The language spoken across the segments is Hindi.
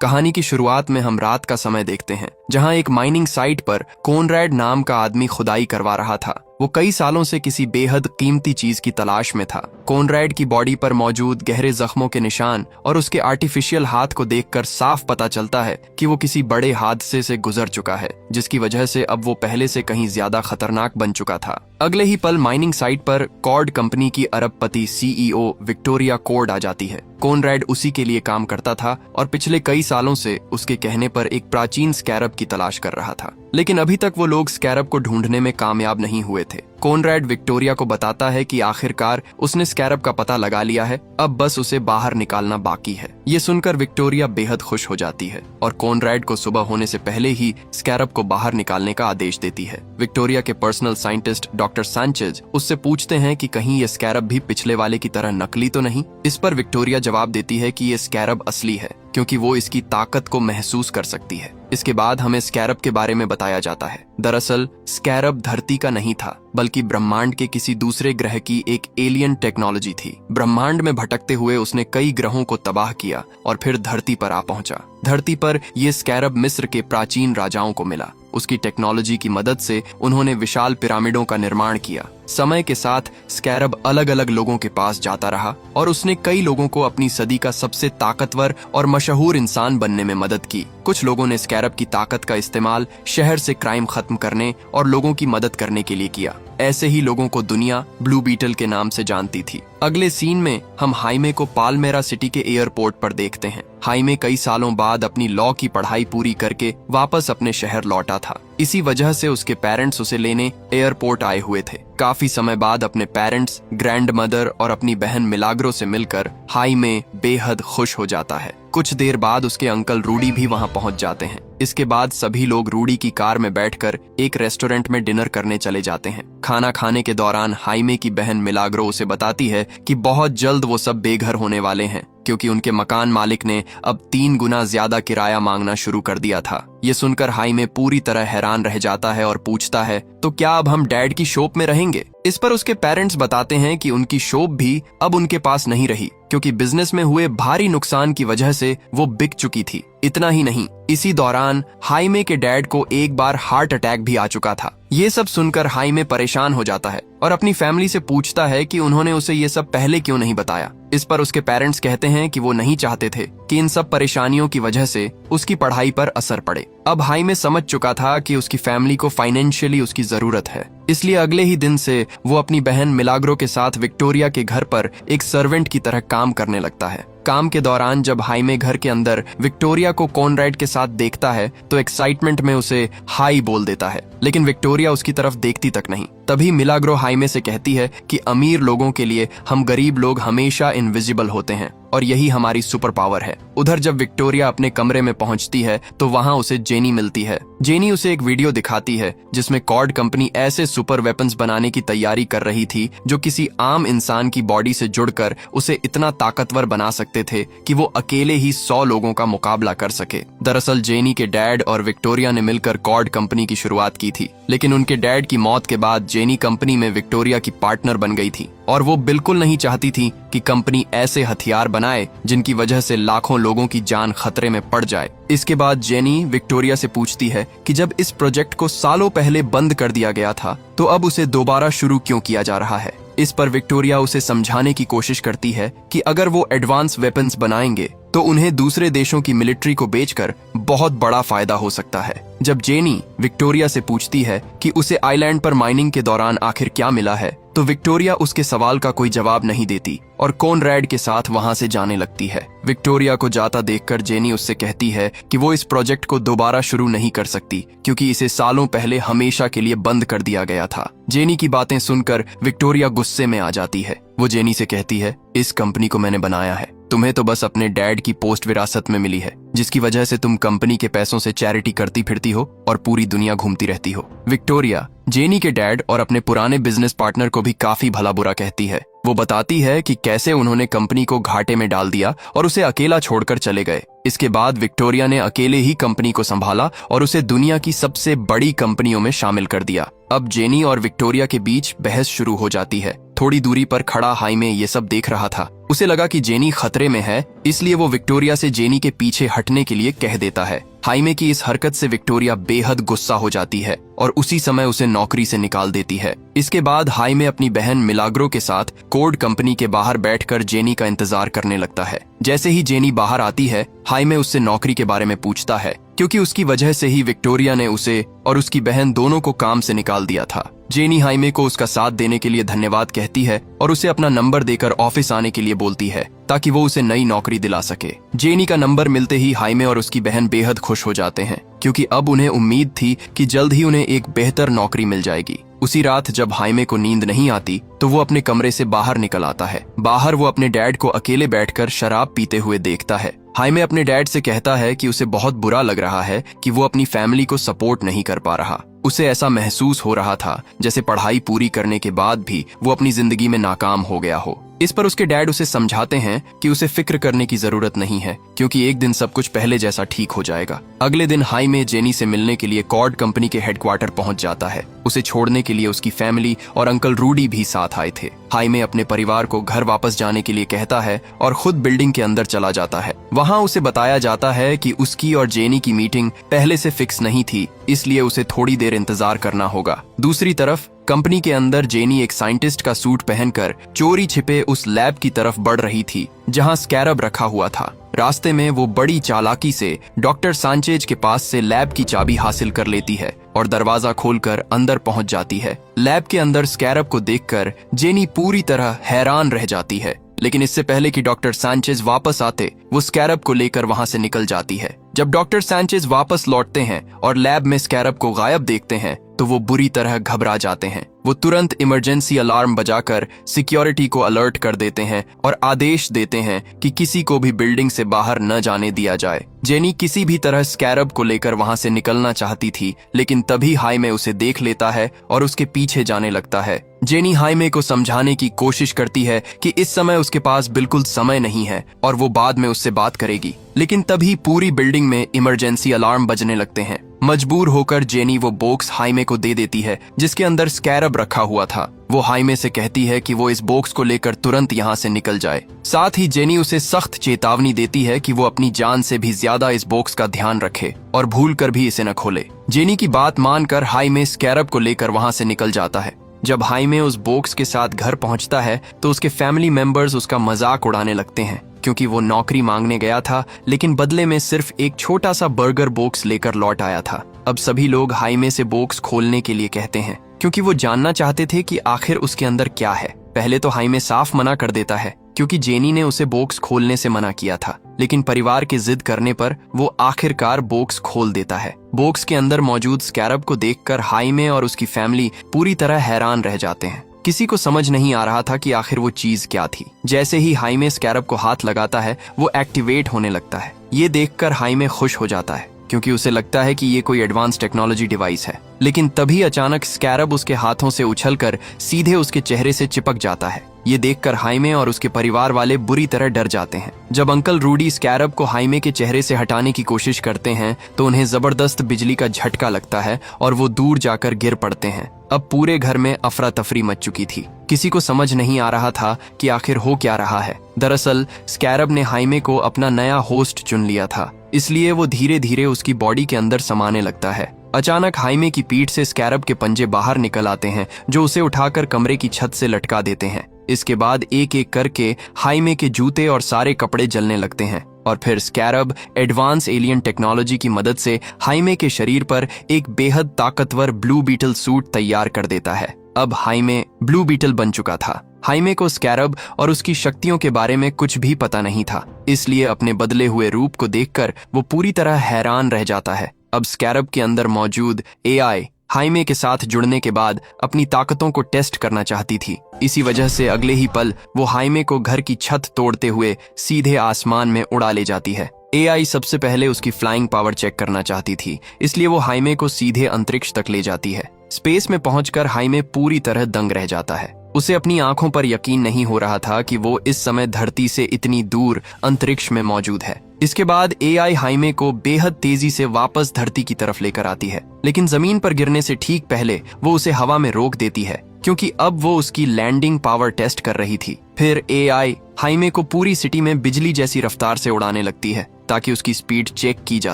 कहानी की शुरुआत में हम रात का समय देखते हैं, जहां एक माइनिंग साइट पर कोनरैड नाम का आदमी खुदाई करवा रहा था। वो कई सालों से किसी बेहद कीमती चीज की तलाश में था। कोनरैड की बॉडी पर मौजूद गहरे जख्मों के निशान और उसके आर्टिफिशियल हाथ को देखकर साफ पता चलता है कि वो किसी बड़े हादसे से गुजर चुका है, जिसकी वजह से अब वो पहले से कहीं ज्यादा खतरनाक बन चुका था। अगले ही पल माइनिंग साइट पर कॉर्ड कंपनी की अरबपति सीईओ विक्टोरिया कॉर्ड आ जाती है। कोनरैड उसी के लिए काम करता था और पिछले कई सालों से उसके कहने पर एक प्राचीन स्कैरब की तलाश कर रहा था, लेकिन अभी तक वो लोग स्कैरब को ढूंढने में कामयाब नहीं हुए थे। कोनरैड विक्टोरिया को बताता है कि आखिरकार उसने स्कैरब का पता लगा लिया है, अब बस उसे बाहर निकालना बाकी है। ये सुनकर विक्टोरिया बेहद खुश हो जाती है और कोनरैड को सुबह होने से पहले ही स्कैरब को बाहर निकालने का आदेश देती है। विक्टोरिया के पर्सनल साइंटिस्ट डॉक्टर सैंचेज उससे पूछते हैं कि कहीं ये स्कैरब भी पिछले वाले की तरह नकली तो नहीं। इस पर विक्टोरिया जवाब देती है कि ये स्कैरब असली है, क्योंकि वो इसकी ताकत को महसूस कर सकती है। इसके बाद हमें स्कैरब के बारे में बताया जाता है। दरअसल स्कैरब धरती का नहीं था, बल्कि ब्रह्मांड के किसी दूसरे ग्रह की एक एलियन टेक्नोलॉजी थी। ब्रह्मांड में भटकते हुए उसने कई ग्रहों को तबाह किया और फिर धरती पर आ पहुंचा। धरती पर यह स्कैरब मिस्र के प्राचीन राजाओं को मिला। उसकी टेक्नोलॉजी की मदद से उन्होंने विशाल पिरामिडों का निर्माण किया। समय के साथ स्कैरब अलग अलग लोगों के पास जाता रहा और उसने कई लोगों को अपनी सदी का सबसे ताकतवर और मशहूर इंसान बनने में मदद की। कुछ लोगों ने स्कैरब की ताकत का इस्तेमाल शहर से क्राइम खत्म करने और लोगों की मदद करने के लिए किया। ऐसे ही लोगों को दुनिया ब्लू बीटल के नाम से जानती थी। अगले सीन में हम हाइमे को पालमेरा सिटी के एयरपोर्ट पर देखते हैं। हाइमे कई सालों बाद अपनी लॉ की पढ़ाई पूरी करके वापस अपने शहर लौटा था। इसी वजह से उसके पेरेंट्स उसे लेने एयरपोर्ट आए हुए थे। काफी समय बाद अपने पेरेंट्स, ग्रैंड मदर और अपनी बहन मिलाग्रो से मिलकर हाइमे बेहद खुश हो जाता है। कुछ देर बाद उसके अंकल रूडी भी वहां पहुंच जाते हैं। इसके बाद सभी लोग रूडी की कार में बैठकर एक रेस्टोरेंट में डिनर करने चले जाते हैं। खाना खाने के दौरान हाइमे की बहन मिलाग्रो उसे बताती है कि बहुत जल्द वो सब बेघर होने वाले हैं, क्योंकि उनके मकान मालिक ने अब 3 गुना ज्यादा किराया मांगना शुरू कर दिया था। ये सुनकर हाइमे पूरी तरह हैरान रह जाता है और पूछता है, तो क्या अब हम डैड की शॉप में रहेंगे? इस पर उसके पेरेंट्स बताते हैं कि उनकी शॉप भी अब उनके पास नहीं रही, क्योंकि बिजनेस में हुए भारी नुकसान की वजह से वो बिक चुकी थी। इतना ही नहीं, इसी दौरान हाइमे के डैड को एक बार हार्ट अटैक भी आ चुका था। ये सब सुनकर हाइमे परेशान हो जाता है और अपनी फैमिली से पूछता है कि उन्होंने उसे ये सब पहले क्यों नहीं बताया। इस पर उसके पेरेंट्स कहते हैं कि वो नहीं चाहते थे कि इन सब परेशानियों की वजह से उसकी पढ़ाई पर असर पड़े। अब हाइमे समझ चुका था कि उसकी फैमिली को फाइनेंशियली उसकी जरूरत है, इसलिए अगले ही दिन से वो अपनी बहन मिलाग्रो के साथ विक्टोरिया के घर पर एक सर्वेंट की तरह काम करने लगता है। काम के दौरान जब हाइमे घर के अंदर विक्टोरिया को कोनरैड के साथ देखता है तो एक्साइटमेंट में उसे हाई बोल देता है, लेकिन विक्टोरिया उसकी तरफ देखती तक नहीं। तभी मिलाग्रो हाइमे से कहती है कि अमीर लोगों के लिए हम गरीब लोग हमेशा इनविजिबल होते हैं और यही हमारी सुपर पावर है। उधर जब विक्टोरिया अपने कमरे में पहुंचती है तो वहां उसे जेनी मिलती है। जेनी उसे एक वीडियो दिखाती है जिसमें कॉर्ड कंपनी ऐसे सुपर वेपन्स बनाने की तैयारी कर रही थी जो किसी आम इंसान की बॉडी से जुड़कर उसे इतना ताकतवर बना सकते थे कि वो अकेले ही 100 लोगों का मुकाबला कर सके। दरअसल जेनी के डैड और विक्टोरिया ने मिलकर कॉर्ड कंपनी की शुरुआत की थी, लेकिन उनके डैड की मौत के बाद जेनी कंपनी में विक्टोरिया की पार्टनर बन गई थी और वो बिल्कुल नहीं चाहती थी कि कंपनी ऐसे हथियार बनाए जिनकी वजह से लाखों लोगों की जान खतरे में पड़ जाए। इसके बाद जेनी विक्टोरिया से पूछती है कि जब इस प्रोजेक्ट को सालों पहले बंद कर दिया गया था तो अब उसे दोबारा शुरू क्यों किया जा रहा है। इस पर विक्टोरिया उसे समझाने की कोशिश करती है कि अगर वो एडवांस वेपन्स बनाएंगे तो उन्हें दूसरे देशों की मिलिट्री को बेचकर बहुत बड़ा फायदा हो सकता है। जब जेनी विक्टोरिया से पूछती है कि उसे आइलैंड पर माइनिंग के दौरान आखिर क्या मिला है, तो विक्टोरिया उसके सवाल का कोई जवाब नहीं देती और कोनरैड के साथ वहां से जाने लगती है। विक्टोरिया को जाता देखकर जेनी उससे कहती है कि वो इस प्रोजेक्ट को दोबारा शुरू नहीं कर सकती, क्योंकि इसे सालों पहले हमेशा के लिए बंद कर दिया गया था। जेनी की बातें सुनकर विक्टोरिया गुस्से में आ जाती है। वो जेनी से कहती है, इस कंपनी को मैंने बनाया है, तुम्हें तो बस अपने डैड की पोस्ट विरासत में मिली है, जिसकी वजह से तुम कंपनी के पैसों से चैरिटी करती फिरती हो और पूरी दुनिया घूमती रहती हो। विक्टोरिया जेनी के डैड और अपने पुराने बिजनेस पार्टनर को भी काफी भला बुरा कहती है। वो बताती है कि कैसे उन्होंने कंपनी को घाटे में डाल दिया और उसे अकेला छोड़कर चले गए। इसके बाद विक्टोरिया ने अकेले ही कंपनी को संभाला और उसे दुनिया की सबसे बड़ी कंपनियों में शामिल कर दिया। अब जेनी और विक्टोरिया के बीच बहस शुरू हो जाती है। थोड़ी दूरी पर खड़ा हाइमे ये सब देख रहा था। उसे लगा कि जेनी खतरे में है, इसलिए वो विक्टोरिया से जेनी के पीछे हटने के लिए कह देता है। हाइमे की इस हरकत से विक्टोरिया बेहद गुस्सा हो जाती है और उसी समय उसे नौकरी से निकाल देती है। इसके बाद हाइमे अपनी बहन मिलाग्रो के साथ कोड कंपनी के बाहर बैठकर जेनी का इंतजार करने लगता है। जैसे ही जेनी बाहर आती है, हाइमे उससे नौकरी के बारे में पूछता है, क्योंकि उसकी वजह से ही विक्टोरिया ने उसे और उसकी बहन दोनों को काम से निकाल दिया था। जेनी हाइमे को उसका साथ देने के लिए धन्यवाद कहती है और उसे अपना नंबर देकर ऑफिस आने के लिए बोलती है ताकि वो उसे नई नौकरी दिला सके। जेनी का नंबर मिलते ही हाइमे और उसकी बहन बेहद खुश हो जाते हैं, क्योंकि अब उन्हें उम्मीद थी कि जल्द ही उन्हें एक बेहतर नौकरी मिल जाएगी। उसी रात जब हाइमे को नींद नहीं आती तो वो अपने कमरे से बाहर निकल आता है। बाहर वो अपने डैड को अकेले बैठकर शराब पीते हुए देखता है। हाइमे अपने डैड से कहता है कि उसे बहुत बुरा लग रहा है कि वो अपनी फैमिली को सपोर्ट नहीं कर पा रहा। उसे ऐसा महसूस हो रहा था जैसे पढ़ाई पूरी करने के बाद भी वो अपनी जिंदगी में नाकाम हो गया हो। इस पर उसके डैड उसे समझाते हैं कि उसे फिक्र करने की जरूरत नहीं है, क्योंकि एक दिन सब कुछ पहले जैसा ठीक हो जाएगा। अगले दिन हाइमे जेनी से मिलने के लिए कॉर्ड कंपनी के हेडक्वार्टर पहुंच जाता है। उसे छोड़ने के लिए उसकी फैमिली और अंकल रूडी भी साथ आए थे। हाइमे अपने परिवार को घर वापस जाने के लिए कहता है और खुद बिल्डिंग के अंदर चला जाता है। वहाँ उसे बताया जाता है कि उसकी और जेनी की मीटिंग पहले से फिक्स नहीं थी, इसलिए उसे थोड़ी देर इंतजार करना होगा। दूसरी तरफ कंपनी के अंदर जेनी एक साइंटिस्ट का सूट पहनकर चोरी छिपे उस लैब की तरफ बढ़ रही थी जहां स्कैरब रखा हुआ था। रास्ते में वो बड़ी चालाकी से डॉक्टर सांचेज के पास से लैब की चाबी हासिल कर लेती है और दरवाजा खोलकर अंदर पहुंच जाती है। लैब के अंदर स्कैरब को देखकर जेनी पूरी तरह हैरान रह जाती है, लेकिन इससे पहले कि डॉक्टर सांचेज वापस आते, वो स्कैरब को लेकर वहां से निकल जाती है। जब डॉक्टर सांचेज वापस लौटते हैं और लैब में स्कैरब को गायब देखते हैं तो वो बुरी तरह घबरा जाते हैं। वो तुरंत इमरजेंसी अलार्म बजाकर सिक्योरिटी को अलर्ट कर देते हैं और आदेश देते हैं कि किसी को भी बिल्डिंग से बाहर न जाने दिया जाए। जेनी किसी भी तरह स्कैरब को लेकर वहां से निकलना चाहती थी, लेकिन तभी हाइमे उसे देख लेता है और उसके पीछे जाने लगता है। जेनी हाइमे को समझाने की कोशिश करती है कि इस समय उसके पास बिल्कुल समय नहीं है और वो बाद में उससे बात करेगी, लेकिन तभी पूरी बिल्डिंग में इमरजेंसी अलार्म बजने लगते हैं। मजबूर होकर जेनी वो बॉक्स हाइमे को दे देती है जिसके अंदर स्कैरब रखा हुआ था। वो हाइमे से कहती है कि वो इस बॉक्स को लेकर तुरंत यहाँ से निकल जाए। साथ ही जेनी उसे सख्त चेतावनी देती है कि वो अपनी जान से भी ज्यादा इस बॉक्स का ध्यान रखे और भूल कर भी इसे न खोले। जेनी की बात मानकर हाइमे स्कैरब को लेकर वहाँ से निकल जाता है। जब हाइमे उस बॉक्स के साथ घर पहुंचता है तो उसके फैमिली मेंबर्स उसका मजाक उड़ाने लगते हैं, क्योंकि वो नौकरी मांगने गया था लेकिन बदले में सिर्फ एक छोटा सा बर्गर बॉक्स लेकर लौट आया था। अब सभी लोग हाइमे से बॉक्स खोलने के लिए कहते हैं, क्योंकि वो जानना चाहते थे कि आखिर उसके अंदर क्या है। पहले तो हाइमे साफ मना कर देता है, क्योंकि जेनी ने उसे बॉक्स खोलने से मना किया था, लेकिन परिवार के जिद करने पर वो आखिरकार बॉक्स खोल देता है। बॉक्स के अंदर मौजूद स्कैरब को देखकर हाइमे और उसकी फैमिली पूरी तरह हैरान रह जाते हैं। किसी को समझ नहीं आ रहा था कि आखिर वो चीज क्या थी। जैसे ही हाइमे स्कैरब को हाथ लगाता है, वो एक्टिवेट होने लगता है। ये देखकर हाइमे खुश हो जाता है, क्योंकि उसे लगता है कि ये कोई एडवांस टेक्नोलॉजी डिवाइस है। लेकिन तभी अचानक स्कैरब उसके हाथों से उछलकर सीधे उसके चेहरे से चिपक जाता है। ये देखकर हाइमे और उसके परिवार वाले बुरी तरह डर जाते हैं। जब अंकल रूडी स्कैरब को हाइमे के चेहरे से हटाने की कोशिश करते हैं तो उन्हें जबरदस्त बिजली का झटका लगता है और वो दूर जाकर गिर पड़ते हैं। अब पूरे घर में अफरा तफरी मच चुकी थी। किसी को समझ नहीं आ रहा था कि आखिर हो क्या रहा है। दरअसल स्कैरब ने हाइमे को अपना नया होस्ट चुन लिया था, इसलिए वो धीरे धीरे उसकी बॉडी के अंदर समाने लगता है। अचानक हाइमे की पीठ से स्कैरब के पंजे बाहर निकल आते हैं, जो उसे उठाकर कमरे की छत से लटका देते हैं। इसके बाद एक एक करके हाइमे के जूते और सारे कपड़े जलने लगते हैं और फिर स्कैरब एडवांस एलियन टेक्नोलॉजी की मदद से हाइमे के शरीर पर एक बेहद ताकतवर ब्लू बीटल सूट तैयार कर देता है। अब हाइमे ब्लू बीटल बन चुका था। हाइमे को स्कैरब और उसकी शक्तियों के बारे में कुछ भी पता नहीं था, इसलिए अपने बदले हुए रूप को देखकर वो पूरी तरह हैरान रह जाता है। अब स्कैरब के अंदर मौजूद एआई हाइमे के साथ जुड़ने के बाद अपनी ताकतों को टेस्ट करना चाहती थी। इसी वजह से अगले ही पल वो हाइमे को घर की छत तोड़ते हुए सीधे आसमान में उड़ा ले जाती है। एआई सबसे पहले उसकी फ्लाइंग पावर चेक करना चाहती थी, इसलिए वो हाइमे को सीधे अंतरिक्ष तक ले जाती है। स्पेस में पहुंचकर हाइमे पूरी तरह दंग रह जाता है। उसे अपनी आंखों पर यकीन नहीं हो रहा था कि वो इस समय धरती से इतनी दूर अंतरिक्ष में मौजूद है। इसके बाद एआई हाइमे को बेहद तेजी से वापस धरती की तरफ लेकर आती है, लेकिन जमीन पर गिरने से ठीक पहले वो उसे हवा में रोक देती है, क्योंकि अब वो उसकी लैंडिंग पावर टेस्ट कर रही थी। फिर एआई हाइमे को पूरी सिटी में बिजली जैसी रफ्तार से उड़ाने लगती है ताकि उसकी स्पीड चेक की जा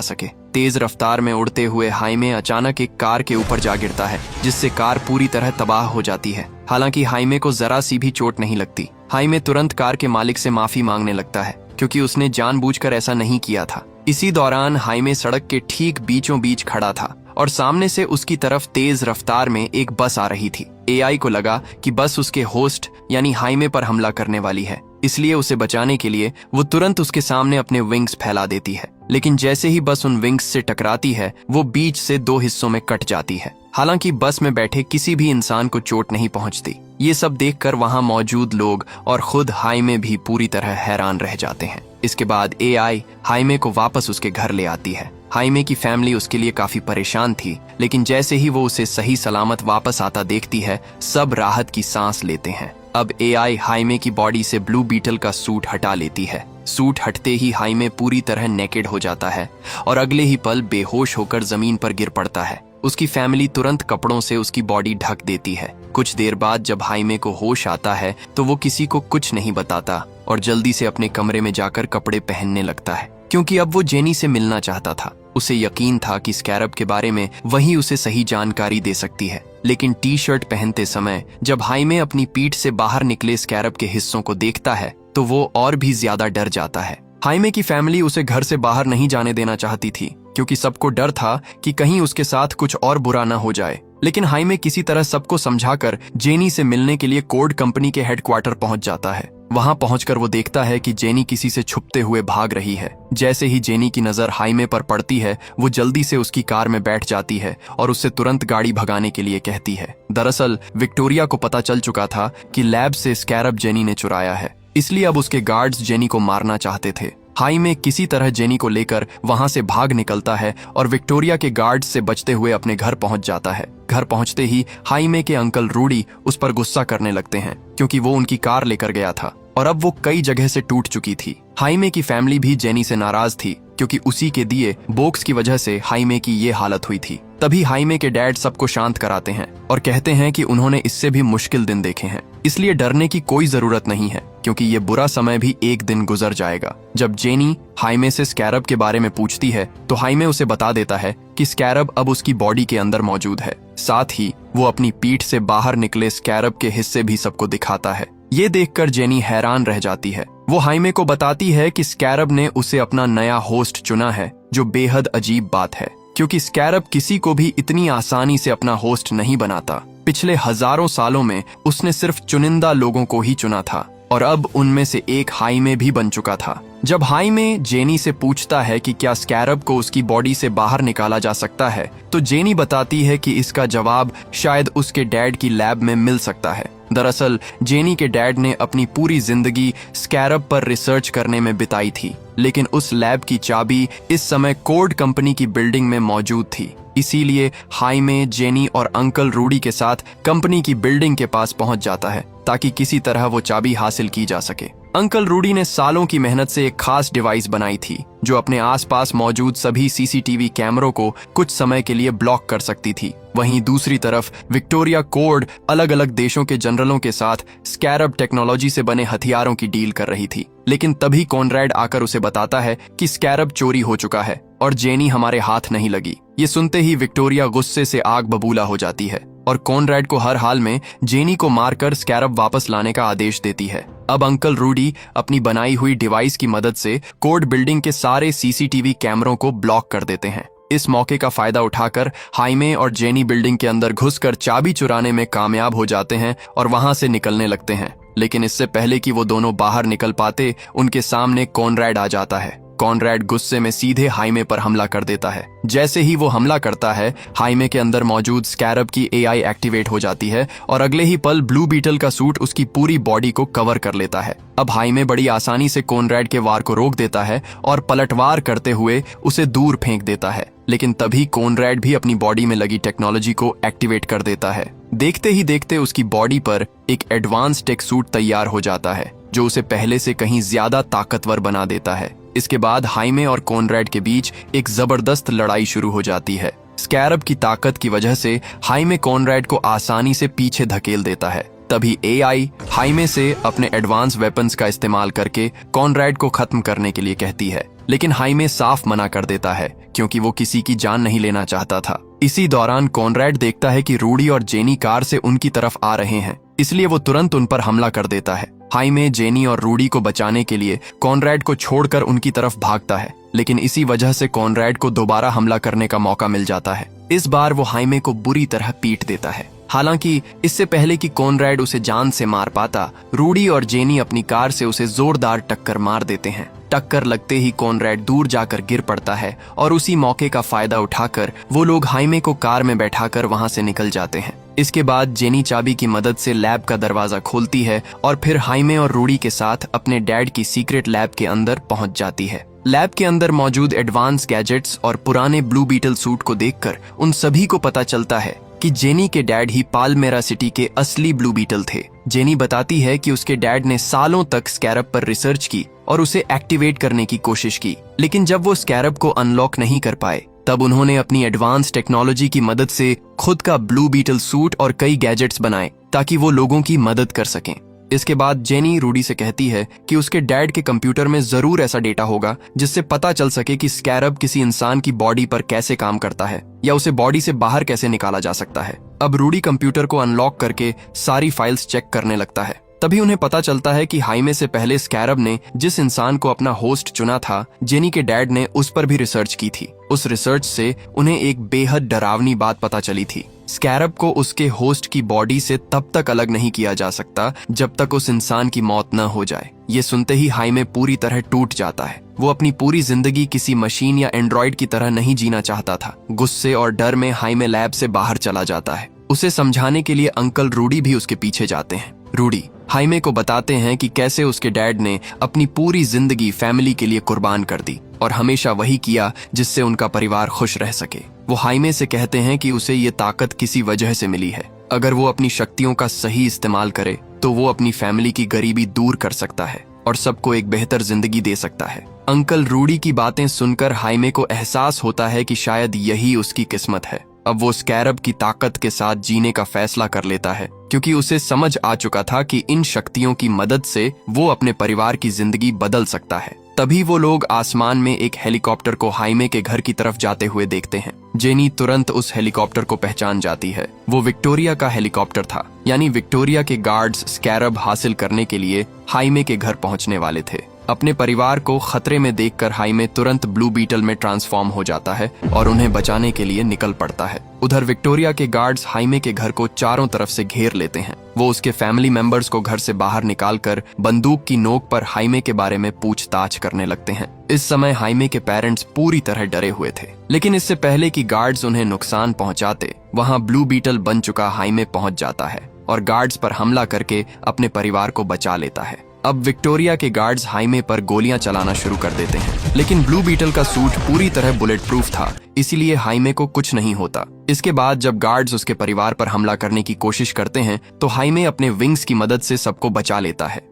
सके। तेज रफ्तार में उड़ते हुए हाइमे अचानक एक कार के ऊपर जा गिरता है, जिससे कार पूरी तरह तबाह हो जाती है। हालांकि हाइमे को जरा सी भी चोट नहीं लगती। हाइमे तुरंत कार के मालिक से माफी मांगने लगता है, क्योंकि उसने जानबूझकर ऐसा नहीं किया था। इसी दौरान हाइमे सड़क के ठीक बीचों बीच खड़ा था और सामने से उसकी तरफ तेज रफ्तार में एक बस आ रही थी। एआई को लगा कि बस उसके होस्ट यानी हाइमे पर हमला करने वाली है, इसलिए उसे बचाने के लिए वो तुरंत उसके सामने अपने विंग्स फैला देती है। लेकिन जैसे ही बस उन विंग्स से टकराती है, वो बीच से 2 हिस्सों में कट जाती है। हालांकि बस में बैठे किसी भी इंसान को चोट नहीं पहुंचती। ये सब देखकर वहां मौजूद लोग और खुद हाइमे भी पूरी तरह हैरान रह जाते हैं। इसके बाद एआई हाइमे को वापस उसके घर ले आती है। हाइमे की फैमिली उसके लिए काफी परेशान थी, लेकिन जैसे ही वो उसे सही सलामत वापस आता देखती है, सब राहत की सांस लेते हैं। अब एआई हाइमे की बॉडी से ब्लू बीटल का सूट हटा लेती है। सूट हटते ही हाइमे पूरी तरह नेकेड हो जाता है और अगले ही पल बेहोश होकर जमीन पर गिर पड़ता है। उसकी फैमिली तुरंत कपड़ों से उसकी बॉडी ढक देती है। कुछ देर बाद जब हाइमे को होश आता है तो वो किसी को कुछ नहीं बताता और जल्दी से अपने कमरे में जाकर कपड़े पहनने लगता है, क्योंकि अब वो जेनी से मिलना चाहता था। उसे यकीन था कि स्कैरब के बारे में वही उसे सही जानकारी दे सकती है। लेकिन टी शर्ट पहनते समय जब हाइमे अपनी पीठ से बाहर निकले स्कैरब के हिस्सों को देखता है तो वो और भी ज्यादा डर जाता है। हाइमे की फैमिली उसे घर से बाहर नहीं जाने देना चाहती थी, क्योंकि सबको डर था कि कहीं उसके साथ कुछ और बुरा ना हो जाए। लेकिन हाइमे किसी तरह सबको समझाकर जेनी से मिलने के लिए कोड कंपनी के हेडक्वार्टर पहुंच जाता है। वहां पहुंचकर वो देखता है कि जेनी किसी से छुपते हुए भाग रही है। जैसे ही जेनी की नजर हाइमे पर पड़ती है, वो जल्दी से उसकी कार में बैठ जाती है और उससे तुरंत गाड़ी भगाने के लिए कहती है। दरअसल विक्टोरिया को पता चल चुका था कि लैब से स्कैरब जेनी ने चुराया है, इसलिए अब उसके गार्ड्स जेनी को मारना चाहते थे। हाइमे किसी तरह जेनी को लेकर वहां से भाग निकलता है और विक्टोरिया के गार्ड्स से बचते हुए अपने घर पहुंच जाता है। घर पहुंचते ही हाइमे के अंकल रूडी उस पर गुस्सा करने लगते हैं, क्योंकि वो उनकी कार लेकर गया था और अब वो कई जगह से टूट चुकी थी। हाइमे की फैमिली भी जेनी से नाराज थी, क्योंकि उसी के दिए बोक्स की वजह से हाइमे की ये हालत हुई थी। तभी हाइमे के डैड सबको शांत कराते हैं और कहते हैं कि उन्होंने इससे भी मुश्किल दिन देखे हैं, इसलिए डरने की कोई जरूरत नहीं है, क्योंकि ये बुरा समय भी एक दिन गुजर जाएगा। जब जेनी हाइमे से स्कैरब के बारे में पूछती है तो हाइमे उसे बता देता है कि स्कैरब अब उसकी बॉडी के अंदर मौजूद है। साथ ही वो अपनी पीठ से बाहर निकले स्कैरब के हिस्से भी सबको दिखाता है। ये देखकर जेनी हैरान रह जाती है। वो हाइमे को बताती है कि स्कैरब ने उसे अपना नया होस्ट चुना है, जो बेहद अजीब बात है, क्योंकि स्कैरब किसी को भी इतनी आसानी से अपना होस्ट नहीं बनाता। पिछले हजारों सालों में उसने सिर्फ चुनिंदा लोगों को ही चुना था और अब उनमें से एक हाइमे भी बन चुका था। जब हाइमे जेनी से पूछता है कि क्या स्कैरब को उसकी बॉडी से बाहर निकाला जा सकता है, तो जेनी बताती है कि इसका जवाब शायद उसके डैड की लैब में मिल सकता है। दरअसल जेनी के डैड ने अपनी पूरी जिंदगी स्कैरब पर रिसर्च करने में बिताई थी, लेकिन उस लैब की चाबी इस समय कोड कंपनी की बिल्डिंग में मौजूद थी। इसीलिए हाइमे जेनी और अंकल रूडी के साथ कंपनी की बिल्डिंग के पास पहुंच जाता है, ताकि किसी तरह वो चाबी हासिल की जा सके। अंकल रूडी ने सालों की मेहनत से एक खास डिवाइस बनाई थी, जो अपने आसपास मौजूद सभी सीसीटीवी कैमरों को कुछ समय के लिए ब्लॉक कर सकती थी। वहीं दूसरी तरफ विक्टोरिया कोड अलग अलग देशों के जनरलों के साथ स्कैरब टेक्नोलॉजी से बने हथियारों की डील कर रही थी। लेकिन तभी कॉनरैड आकर उसे बताता है कि स्कैरब चोरी हो चुका है और जेनी हमारे हाथ नहीं लगी। ये सुनते ही विक्टोरिया गुस्से से आग बबूला हो जाती है और कॉनरैड को हर हाल में जेनी को मारकर स्कैरब वापस लाने का आदेश देती है। अब अंकल रूडी अपनी बनाई हुई डिवाइस की मदद से कोड बिल्डिंग के सारे सीसीटीवी कैमरों को ब्लॉक कर देते हैं। इस मौके का फायदा उठाकर हाइमे और जेनी बिल्डिंग के अंदर घुसकर चाबी चुराने में कामयाब हो जाते हैं और वहां से निकलने लगते हैं। लेकिन इससे पहले कि वो दोनों बाहर निकल पाते, उनके सामने कॉनरैड आ जाता है। कॉनरैड गुस्से में सीधे हाइमे पर हमला कर देता है। जैसे ही वो हमला करता है, हाइमे के अंदर मौजूद स्कैरब की एआई एक्टिवेट हो जाती है और अगले ही पल ब्लू बीटल का सूट उसकी पूरी बॉडी को कवर कर लेता है। अब हाइमे बड़ी आसानी से कॉनरैड के वार को रोक देता है और पलटवार करते हुए उसे दूर फेंक देता है। लेकिन तभी कॉनरैड भी अपनी बॉडी में लगी टेक्नोलॉजी को एक्टिवेट कर देता है। देखते ही देखते उसकी बॉडी पर एक एडवांस टेक सूट तैयार हो जाता है, जो उसे पहले से कहीं ज्यादा ताकतवर बना देता है। इसके बाद हाइमे और कॉनरैड के बीच एक जबरदस्त लड़ाई शुरू हो जाती है। स्कैरब की ताकत की वजह से हाइमे कॉनरैड को आसानी से पीछे धकेल देता है, तभी एआई हाइमे से अपने एडवांस वेपन्स का इस्तेमाल करके कॉनरैड को खत्म करने के लिए कहती है, लेकिन हाइमे साफ मना कर देता है क्योंकि वो किसी की जान नहीं लेना चाहता था। इसी दौरान कॉनरैड देखता है कि रूडी और जेनी कार से उनकी तरफ आ रहे हैं, इसलिए वो तुरंत उन पर हमला कर देता है। हाइमे जेनी और रूडी को बचाने के लिए कॉनरैड को छोड़कर उनकी तरफ भागता है, लेकिन इसी वजह से कॉनरैड को दोबारा हमला करने का मौका मिल जाता है। इस बार वो हाइमे को बुरी तरह पीट देता है। हालांकि इससे पहले कि कॉनरैड उसे जान से मार पाता, रूडी और जेनी अपनी कार से उसे जोरदार टक्कर मार देते हैं। टक्कर लगते ही कॉनरैड दूर जाकर गिर पड़ता है और उसी मौके का फायदा उठाकर वो लोग हाइमे को कार में बैठाकर वहां से निकल जाते हैं। इसके बाद जेनी चाबी की मदद से लैब का दरवाजा खोलती है और फिर हाइमे और रूडी के साथ अपने डैड की सीक्रेट लैब के अंदर पहुंच जाती है। लैब के अंदर मौजूद एडवांस गैजेट्स और पुराने ब्लू बीटल सूट को देखकर उन सभी को पता चलता है कि जेनी के डैड ही पालमेरा सिटी के असली ब्लू बीटल थे। जेनी बताती है कि उसके डैड ने सालों तक स्कैरब पर रिसर्च की और उसे एक्टिवेट करने की कोशिश की, लेकिन जब वो स्कैरब को अनलॉक नहीं कर पाए तब उन्होंने अपनी एडवांस टेक्नोलॉजी की मदद से खुद का ब्लू बीटल सूट और कई गैजेट्स बनाए ताकि वो लोगों की मदद कर सकें। इसके बाद जेनी रूडी से कहती है कि उसके डैड के कंप्यूटर में जरूर ऐसा डेटा होगा जिससे पता चल सके कि स्कैरब किसी इंसान की बॉडी पर कैसे काम करता है या उसे बॉडी से बाहर कैसे निकाला जा सकता है। अब रूडी कंप्यूटर को अनलॉक करके सारी फाइल्स चेक करने लगता है। तभी उन्हें पता चलता है कि हाइमे से पहले स्कैरब ने जिस इंसान को अपना होस्ट चुना था, जेनी के डैड ने उस पर भी रिसर्च की थी। उस रिसर्च से उन्हें एक बेहद डरावनी बात पता चली थी। स्कैरब को उसके होस्ट की बॉडी से तब तक अलग नहीं किया जा सकता जब तक उस इंसान की मौत न हो जाए। ये सुनते ही हाइमे पूरी तरह टूट जाता है। वो अपनी पूरी जिंदगी किसी मशीन या एंड्रॉइड की तरह नहीं जीना चाहता था। गुस्से और डर में हाइमे लैब से बाहर चला जाता है। उसे समझाने के लिए अंकल रूडी भी उसके पीछे जाते हैं। रूडी हाइमे को बताते हैं कि कैसे उसके डैड ने अपनी पूरी जिंदगी फैमिली के लिए कुर्बान कर दी और हमेशा वही किया जिससे उनका परिवार खुश रह सके। वो हाइमे से कहते हैं कि उसे ये ताकत किसी वजह से मिली है। अगर वो अपनी शक्तियों का सही इस्तेमाल करे तो वो अपनी फैमिली की गरीबी दूर कर सकता है और सबको एक बेहतर जिंदगी दे सकता है। अंकल रूडी की बातें सुनकर हाइमे को एहसास होता है कि शायद यही उसकी किस्मत है। अब वो स्कैरब की ताकत के साथ जीने का फैसला कर लेता है क्योंकि उसे समझ आ चुका था कि इन शक्तियों की मदद से वो अपने परिवार की जिंदगी बदल सकता है। तभी वो लोग आसमान में एक हेलीकॉप्टर को हाइमे के घर की तरफ जाते हुए देखते हैं। जेनी तुरंत उस हेलीकॉप्टर को पहचान जाती है। वो विक्टोरिया का हेलीकॉप्टर था, यानी विक्टोरिया के गार्ड्स स्कैरब हासिल करने के लिए हाइमे के घर पहुंचने वाले थे। अपने परिवार को खतरे में देखकर हाइमे तुरंत ब्लू बीटल में ट्रांसफॉर्म हो जाता है और उन्हें बचाने के लिए निकल पड़ता है। उधर विक्टोरिया के गार्ड्स हाइमे के घर को चारों तरफ से घेर लेते हैं। वो उसके फैमिली मेंबर्स को घर से बाहर निकालकर बंदूक की नोक पर हाइमे के बारे में पूछताछ करने लगते हैं। इस समय हाइमे के पेरेंट्स पूरी तरह डरे हुए थे, लेकिन इससे पहले कि गार्ड्स उन्हें नुकसान पहुंचाते, वहां ब्लू बीटल बन चुका हाइमे पहुंच जाता है और गार्ड्स पर हमला करके अपने परिवार को बचा लेता है। अब विक्टोरिया के गार्ड्स हाइमे पर गोलियां चलाना शुरू कर देते हैं, लेकिन ब्लू बीटल का सूट पूरी तरह बुलेट प्रूफ था, इसीलिए हाइमे को कुछ नहीं होता। इसके बाद जब गार्ड्स उसके परिवार पर हमला करने की कोशिश करते हैं तो हाइमे अपने विंग्स की मदद से सबको बचा लेता है।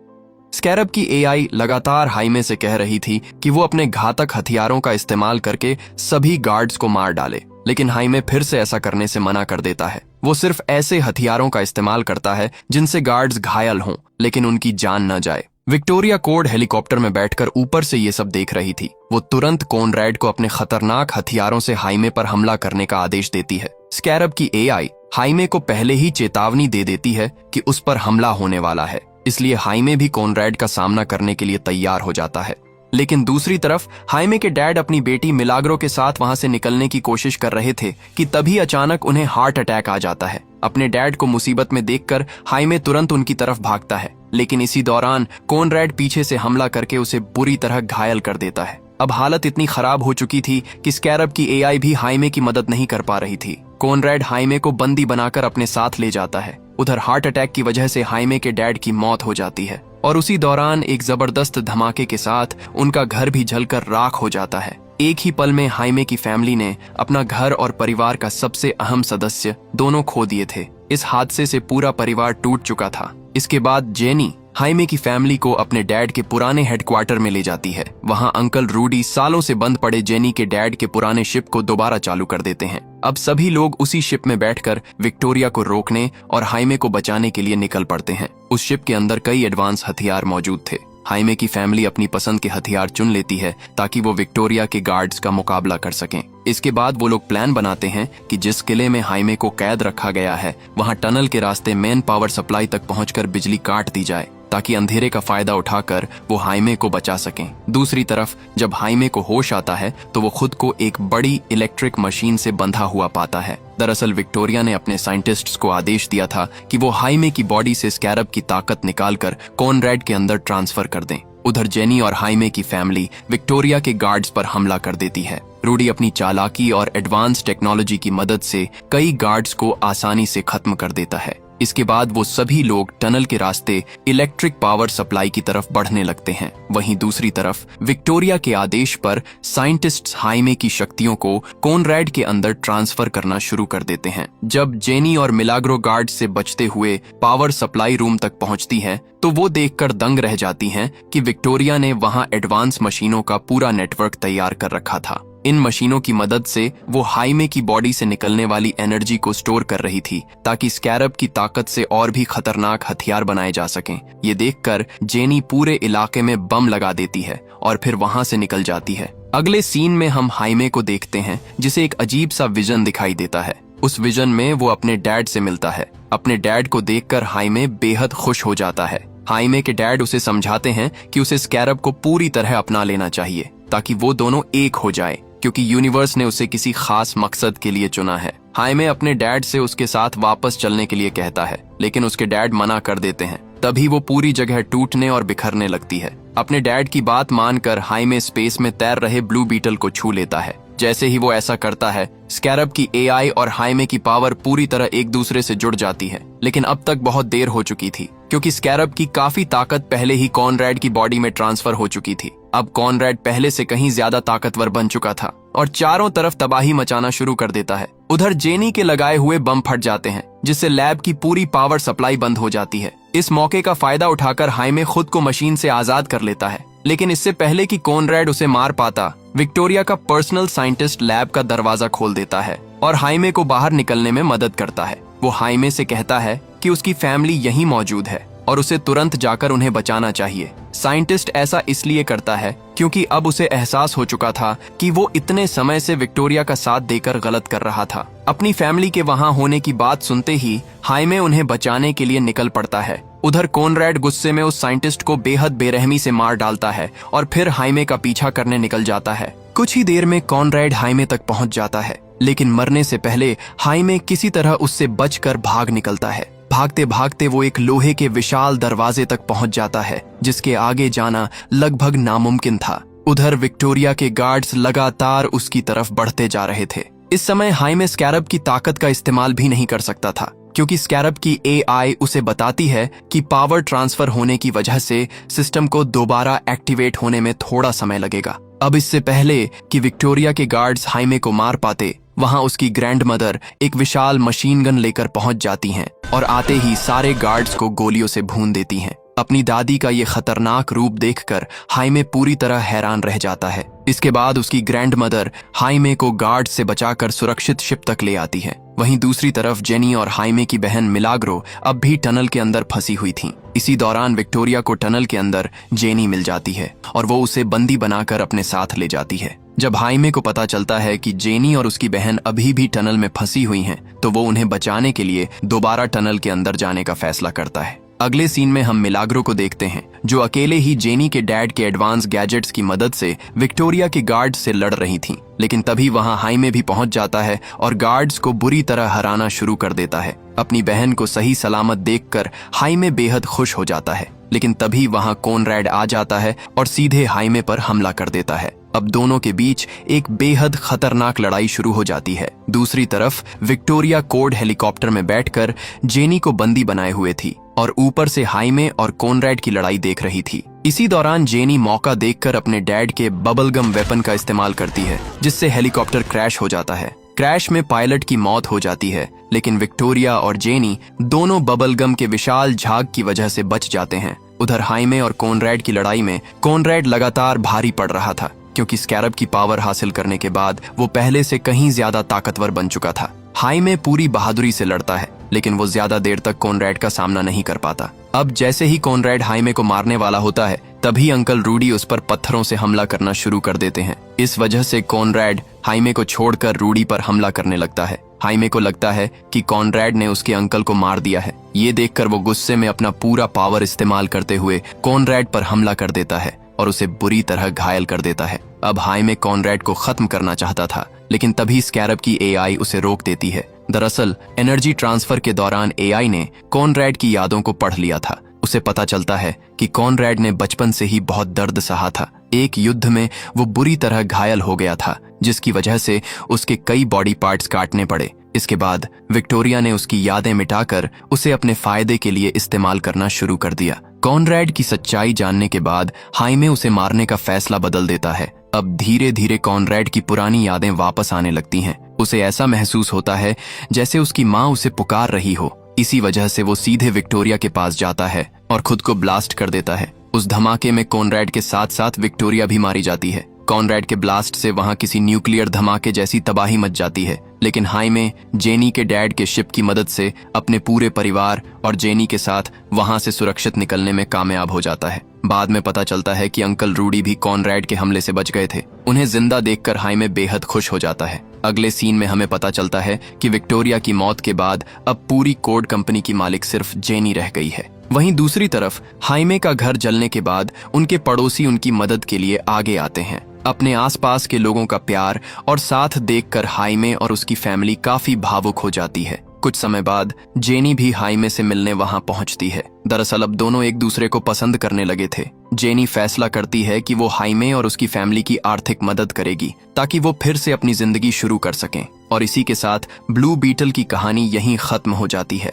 स्कैरब की एआई लगातार हाइमे से कह रही थी कि वो अपने घातक हथियारों का इस्तेमाल करके सभी गार्ड्स को मार डाले, लेकिन हाइमे फिर से ऐसा करने से मना कर देता है। वो सिर्फ ऐसे हथियारों का इस्तेमाल करता है जिनसे गार्ड्स घायल हों लेकिन उनकी जान न जाए। विक्टोरिया कोड हेलीकॉप्टर में बैठकर ऊपर से ये सब देख रही थी। वो तुरंत कॉनरैड को अपने खतरनाक हथियारों से हाइमे पर हमला करने का आदेश देती है। स्कैरब की एआई हाइमे को पहले ही चेतावनी दे देती है कि उस पर हमला होने वाला है, इसलिए हाइमे भी कॉनरैड का सामना करने के लिए तैयार हो जाता है। लेकिन दूसरी तरफ हाइमे के डैड अपनी बेटी मिलाग्रो के साथ वहां से निकलने की कोशिश कर रहे थे कि तभी अचानक उन्हें हार्ट अटैक आ जाता है। अपने डैड को मुसीबत में देखकर हाइमे तुरंत उनकी तरफ भागता है, लेकिन इसी दौरान कॉनरैड पीछे से हमला करके उसे बुरी तरह घायल कर देता है। अब हालत इतनी खराब हो चुकी थी कि स्कैरब की एआई भी हाइमे की मदद नहीं कर पा रही थी। कॉनरैड हाइमे को बंदी बनाकर अपने साथ ले जाता है। उधर हार्ट अटैक की वजह से हाइमे के डैड की मौत हो जाती है और उसी दौरान एक जबरदस्त धमाके के साथ उनका घर भी जलकर राख हो जाता है। एक ही पल में हाइमे की फैमिली ने अपना घर और परिवार का सबसे अहम सदस्य दोनों खो दिए थे। इस हादसे से पूरा परिवार टूट चुका था। इसके बाद जेनी हाइमे की फैमिली को अपने डैड के पुराने हेडक्वार्टर में ले जाती है। वहां अंकल रूडी सालों से बंद पड़े जेनी के डैड के पुराने शिप को दोबारा चालू कर देते हैं। अब सभी लोग उसी शिप में बैठकर विक्टोरिया को रोकने और हाइमे को बचाने के लिए निकल पड़ते हैं। उस शिप के अंदर कई एडवांस हथियार मौजूद थे। हाइमे की फैमिली अपनी पसंद के हथियार चुन लेती है ताकि वो विक्टोरिया के गार्ड्स का मुकाबला कर सकें। इसके बाद वो लोग प्लान बनाते हैं कि जिस किले में हाइमे को कैद रखा गया है वहां टनल के रास्ते मेन पावर सप्लाई तक पहुंचकर बिजली काट दी जाए ताकि अंधेरे का फायदा उठाकर वो हाइमे को बचा सकें। दूसरी तरफ जब हाइमे को होश आता है तो वो खुद को एक बड़ी इलेक्ट्रिक मशीन से बंधा हुआ पाता है। दरअसल विक्टोरिया ने अपने साइंटिस्ट्स को आदेश दिया था कि वो हाइमे की बॉडी से स्कैरब की ताकत निकालकर कॉनरैड के अंदर ट्रांसफर कर दें। उधर जेनी और हाइमे की फैमिली विक्टोरिया के गार्ड्स पर हमला कर देती है। रूडी अपनी चालाकी और एडवांस टेक्नोलॉजी की मदद से कई गार्ड्स को आसानी से खत्म कर देता है। इसके बाद वो सभी लोग टनल के रास्ते इलेक्ट्रिक पावर सप्लाई की तरफ बढ़ने लगते हैं। वहीं दूसरी तरफ विक्टोरिया के आदेश पर साइंटिस्ट्स हाइमे की शक्तियों को कॉनरैड के अंदर ट्रांसफर करना शुरू कर देते हैं। जब जेनी और मिलाग्रो गार्ड से बचते हुए पावर सप्लाई रूम तक पहुंचती हैं, तो वो देखकर दंग रह जाती हैं कि विक्टोरिया ने वहां एडवांस मशीनों का पूरा नेटवर्क तैयार कर रखा था। इन मशीनों की मदद से वो हाइमे की बॉडी से निकलने वाली एनर्जी को स्टोर कर रही थी ताकि स्कैरब की ताकत से और भी खतरनाक हथियार बनाए जा सकें। ये देखकर जेनी पूरे इलाके में बम लगा देती है और फिर वहां से निकल जाती है। अगले सीन में हम हाइमे को देखते हैं जिसे एक अजीब सा विजन दिखाई देता है। उस विजन में वो अपने डैड से मिलता है। अपने डैड को देखकर हाइमे बेहद खुश हो जाता है। हाइमे के डैड उसे समझाते हैं कि उसे स्कैरब को पूरी तरह अपना लेना चाहिए ताकि वो दोनों एक हो जाए, क्योंकि यूनिवर्स ने उसे किसी खास मकसद के लिए चुना है। हाइमे अपने डैड से उसके साथ वापस चलने के लिए कहता है, लेकिन उसके डैड मना कर देते हैं। तभी वो पूरी जगह टूटने और बिखरने लगती है। अपने डैड की बात मानकर हाइमे स्पेस में तैर रहे ब्लू बीटल को छू लेता है। जैसे ही वो ऐसा करता है, स्कैरब की एआई और हाइमे की पावर पूरी तरह एक दूसरे से जुड़ जाती है। लेकिन अब तक बहुत देर हो चुकी थी, क्योंकि स्कैरब की काफी ताकत पहले ही कॉनरैड की बॉडी में ट्रांसफर हो चुकी थी। अब कॉनरैड पहले से कहीं ज्यादा ताकतवर बन चुका था और चारों तरफ तबाही मचाना शुरू कर देता है। उधर जेनी के लगाए हुए बम फट जाते हैं, जिससे लैब की पूरी पावर सप्लाई बंद हो जाती है। इस मौके का फायदा उठाकर हाइमे खुद को मशीन से आजाद कर लेता है, लेकिन इससे पहले कि कॉनरैड उसे मार पाता, विक्टोरिया का पर्सनल साइंटिस्ट लैब का दरवाजा खोल देता है और हाइमे को बाहर निकलने में मदद करता है। वो हाइमे से कहता है कि उसकी फैमिली यहीं मौजूद है और उसे तुरंत जाकर उन्हें बचाना चाहिए। साइंटिस्ट ऐसा इसलिए करता है क्योंकि अब उसे एहसास हो चुका था कि वो इतने समय से विक्टोरिया का साथ देकर गलत कर रहा था। अपनी फैमिली के वहां होने की बात सुनते ही हाइमे उन्हें बचाने के लिए निकल पड़ता है। उधर कॉनरैड गुस्से में उस साइंटिस्ट को बेहद बेरहमी से मार डालता है और फिर हाइमे का पीछा करने निकल जाता है। कुछ ही देर में कॉनरैड हाइमे तक पहुंच जाता है, लेकिन मरने से पहले हाइमे किसी तरह उससे बचकर भाग निकलता है। भागते भागते वो एक लोहे के विशाल दरवाजे तक पहुंच जाता है, जिसके आगे जाना लगभग नामुमकिन था। उधर विक्टोरिया के गार्ड्स लगातार उसकी तरफ बढ़ते जा रहे थे। इस समय हाइमे स्कैरब की ताकत का इस्तेमाल भी नहीं कर सकता था, क्योंकि स्कैरब की एआई उसे बताती है कि पावर ट्रांसफर होने की वजह से सिस्टम को दोबारा एक्टिवेट होने में थोड़ा समय लगेगा। अब इससे पहले कि विक्टोरिया के गार्ड्स हाइमे को मार पाते, वहां उसकी ग्रैंड मदर एक विशाल मशीन गन लेकर पहुंच जाती हैं और आते ही सारे गार्ड्स को गोलियों से भून देती हैं। अपनी दादी का ये खतरनाक रूप देखकर हाइमे पूरी तरह हैरान रह जाता है। इसके बाद उसकी ग्रैंड मदर हाइमे को गार्ड से बचाकर सुरक्षित शिप तक ले आती है। वहीं दूसरी तरफ जेनी और हाइमे की बहन मिलाग्रो अब भी टनल के अंदर फंसी हुई थीं। इसी दौरान विक्टोरिया को टनल के अंदर जेनी मिल जाती है और वो उसे बंदी बनाकर अपने साथ ले जाती है। जब हाइमे को पता चलता है कि जेनी और उसकी बहन अभी भी टनल में फंसी हुई हैं, तो वो उन्हें बचाने के लिए दोबारा टनल के अंदर जाने का फैसला करता है। अगले सीन में हम मिलाग्रो को देखते हैं, जो अकेले ही जेनी के डैड के एडवांस गैजेट्स की मदद से विक्टोरिया के गार्ड्स से लड़ रही थीं। लेकिन तभी वहां हाइमे भी पहुंच जाता है और गार्ड्स को बुरी तरह हराना शुरू कर देता है। अपनी बहन को सही सलामत देखकर हाइमे बेहद खुश हो जाता है, लेकिन तभी वहां कॉनरैड आ जाता है और सीधे हाइमे पर हमला कर देता है। अब दोनों के बीच एक बेहद खतरनाक लड़ाई शुरू हो जाती है। दूसरी तरफ विक्टोरिया कोड हेलीकॉप्टर में बैठकर जेनी को बंदी बनाए हुए थी और ऊपर से हाइमे और कॉनरैड की लड़ाई देख रही थी। इसी दौरान जेनी मौका देखकर अपने डैड के बबलगम वेपन का इस्तेमाल करती है, जिससे हेलीकॉप्टर क्रैश हो जाता है। क्रैश में पायलट की मौत हो जाती है, लेकिन विक्टोरिया और जेनी दोनों बबलगम के विशाल झाग की वजह से बच जाते हैं। उधर हाइमे और कॉनरैड की लड़ाई में कॉनरैड लगातार भारी पड़ रहा था, क्योंकि स्कैरब की पावर हासिल करने के बाद वो पहले से कहीं ज्यादा ताकतवर बन चुका था। हाइमे पूरी बहादुरी से लड़ता है, लेकिन वो ज्यादा देर तक कॉनरैड का सामना नहीं कर पाता। अब जैसे ही कॉनरैड हाइमे को मारने वाला होता है, तभी अंकल रूडी उस पर पत्थरों से हमला करना शुरू कर देते हैं। इस वजह से कॉनरैड हाइमे को छोड़कर रूडी पर हमला करने लगता है। हाइमे को लगता है कि कॉनरैड ने उसके अंकल को मार दिया है। ये देखकर वो गुस्से में अपना पूरा पावर इस्तेमाल करते हुए कॉनरैड पर हमला कर देता है और उसे बुरी तरह घायल कर देता है। अब हाइमे कॉनरैड को खत्म करना चाहता था, लेकिन तभी स्कैरब की एआई उसे रोक देती है। दरअसल एनर्जी ट्रांसफर के दौरान एआई ने कॉनरैड की यादों को पढ़ लिया था। उसे पता चलता है कि कॉनरैड ने बचपन से ही बहुत दर्द सहा था। एक युद्ध में वो बुरी तरह घायल हो गया था, जिसकी वजह से उसके कई बॉडी पार्ट्स काटने पड़े। इसके बाद विक्टोरिया ने उसकी यादें मिटाकर उसे अपने फायदे के लिए इस्तेमाल करना शुरू कर दिया। कॉनरैड की सच्चाई जानने के बाद हाइमे उसे मारने का फैसला बदल देता है। अब धीरे धीरे कॉनरैड की पुरानी यादें वापस आने लगती हैं। उसे ऐसा महसूस होता है जैसे उसकी माँ उसे पुकार रही हो। इसी वजह से वो सीधे विक्टोरिया के पास जाता है और खुद को ब्लास्ट कर देता है। उस धमाके में कॉनरैड के साथ साथ विक्टोरिया भी मारी जाती है। कॉनरैड के ब्लास्ट से वहां किसी न्यूक्लियर धमाके जैसी तबाही मच जाती है, लेकिन हाइमे जेनी के डैड के शिप की मदद से अपने पूरे परिवार और जेनी के साथ वहां से सुरक्षित निकलने में कामयाब हो जाता है। बाद में पता चलता है कि अंकल रूडी भी कॉनरैड के हमले से बच गए थे। उन्हें जिंदा देखकर हाइमे बेहद खुश हो जाता है। अगले सीन में हमें पता चलता है कि विक्टोरिया की मौत के बाद अब पूरी कोड कंपनी की मालिक सिर्फ जेनी रह गई है। वहीं दूसरी तरफ हाइमे का घर जलने के बाद उनके पड़ोसी उनकी मदद के लिए आगे आते हैं। अपने आसपास के लोगों का प्यार और साथ देखकर हाइमे और उसकी फैमिली काफी भावुक हो जाती है। कुछ समय बाद जेनी भी हाइमे से मिलने वहां पहुंचती है। दरअसल अब दोनों एक दूसरे को पसंद करने लगे थे। जेनी फैसला करती है कि वो हाइमे और उसकी फैमिली की आर्थिक मदद करेगी, ताकि वो फिर से अपनी जिंदगी शुरू कर सकें। और इसी के साथ ब्लू बीटल की कहानी यहीं खत्म हो जाती है।